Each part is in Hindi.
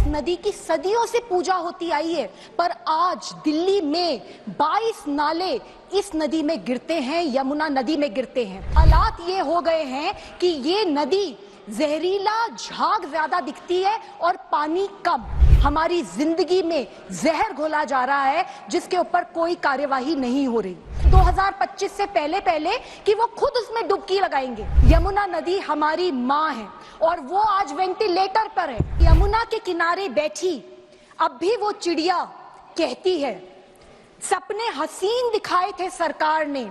नदी की सदियों से पूजा होती आई है, पर आज दिल्ली में 22 नाले इस नदी में गिरते हैं, यमुना नदी में गिरते हैं। हालात ये हो गए हैं कि ये नदी जहरीला, झाग ज्यादा दिखती है और पानी कम। हमारी जिंदगी में जहर घोला जा रहा है जिसके ऊपर कोई कार्यवाही नहीं हो रही। 2025 से पहले कि वो खुद उसमें डुबकी लगाएंगे। यमुना नदी हमारी माँ है और वो आज वेंटिलेटर पर है। यमुना के किनारे बैठी अब भी वो चिड़िया कहती है, सपने हसीन दिखाए थे सरकार ने,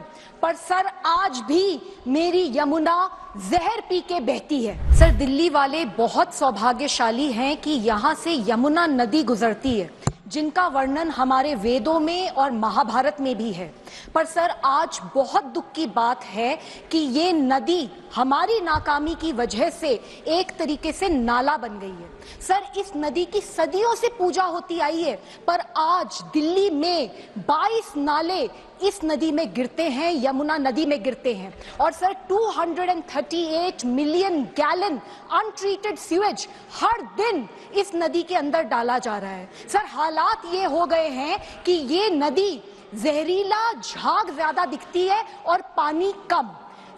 पर सर आज भी मेरी यमुना जहर पी के बहती है। सर, दिल्ली वाले बहुत सौभाग्यशाली हैं कि यहाँ से यमुना नदी गुजरती है, जिनका वर्णन हमारे वेदों में और महाभारत में भी है। पर सर, आज बहुत दुख की बात है कि ये नदी हमारी नाकामी की वजह से एक तरीके से नाला बन गई है। सर, इस नदी की सदियों से पूजा होती आई है, पर आज दिल्ली में 22 नाले इस नदी में गिरते हैं, यमुना नदी में गिरते हैं। और sir, 238 million gallon untreated sewage हर दिन इस नदी के अंदर डाला जा रहा है। सर, हालात ये हो गए हैं कि ये नदी जहरीला, झाग ज्यादा दिखती है और पानी कम।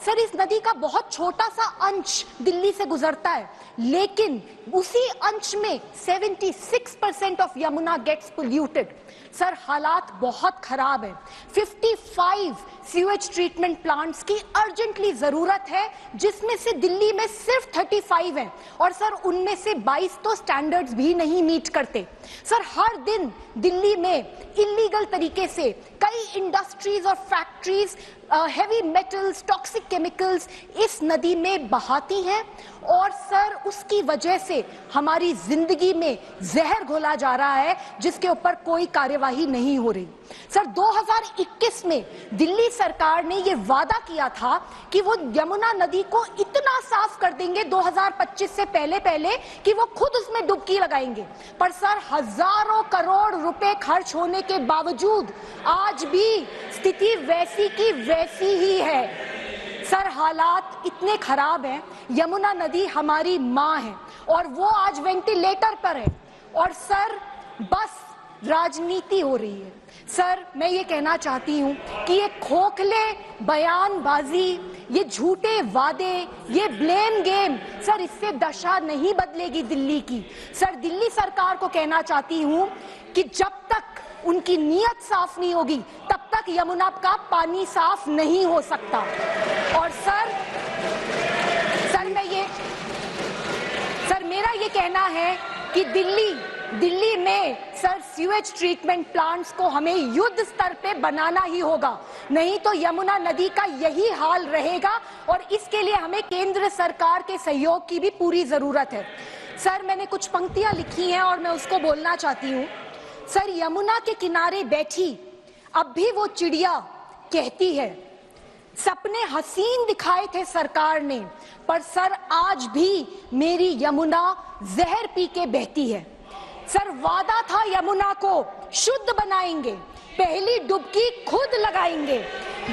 सर, इस नदी का बहुत छोटा सा अंश दिल्ली से गुजरता है, लेकिन उसी अंश में 76% of Yamuna gets polluted. Sir, हालात बहुत खराब है। 55 सीवेज ट्रीटमेंट प्लांट्स की अर्जेंटली जरूरत है, जिसमें से दिल्ली में सिर्फ 35 हैं और सर उनमें से 22 तो स्टैंडर्ड्स भी नहीं मीट करते। सर, हर दिन दिल्ली में इलीगल तरीके से कई इंडस्ट्रीज और factories heavy metals, toxic chemicals इस नदी में बहाती हैं और सर उसकी वजह से हमारी जिंदगी में जहर घोला जा रहा है जिसके ऊपर कोई कार्यवाही नहीं हो रही। सर, 2021 में दिल्ली सरकार ने ये वादा किया था कि वो यमुना नदी को इतना साफ कर देंगे 2025 से पहले कि वो खुद उसमें डुबकी लगाएंगे। पर सर, हजारों करोड़ रुपए खर्च होने के बावजूद आज भी स्थिति वैसी की वैसी ही है। सर, हालात इतने खराब हैं। यमुना नदी हमारी माँ है और वो आज वेंटिलेटर पर है और सर बस राजनीति हो रही है। सर, मैं ये कहना चाहती हूँ कि ये खोखले बयानबाजी, ये झूठे वादे, ये ब्लेम गेम, सर इससे दशा नहीं बदलेगी दिल्ली की। सर, दिल्ली सरकार को कहना चाहती हूँ कि जब तक उनकी नीयत साफ नहीं होगी तब तक यमुना का पानी साफ नहीं हो सकता। और सर मेरा ये कहना है कि दिल्ली में सर सीवेज ट्रीटमेंट प्लांट्स को हमें युद्ध स्तर पे बनाना ही होगा, नहीं तो यमुना नदी का यही हाल रहेगा और इसके लिए हमें केंद्र सरकार के सहयोग की भी पूरी जरूरत है। सर, मैंने कुछ पंक्तियां लिखी हैं और मैं उसको बोलना चाहती हूँ। सर, यमुना के किनारे बैठी अब भी वो चिड़िया कहती है, सपने हसीन दिखाए थे सरकार ने, पर सर आज भी मेरी यमुना जहर पी के बहती है। सर, वादा था यमुना को शुद्ध बनाएंगे, पहली डुबकी खुद लगाएंगे।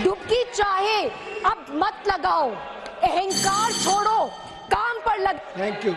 डुबकी चाहे अब मत लगाओ, अहंकार छोड़ो, काम पर लग। Thank you.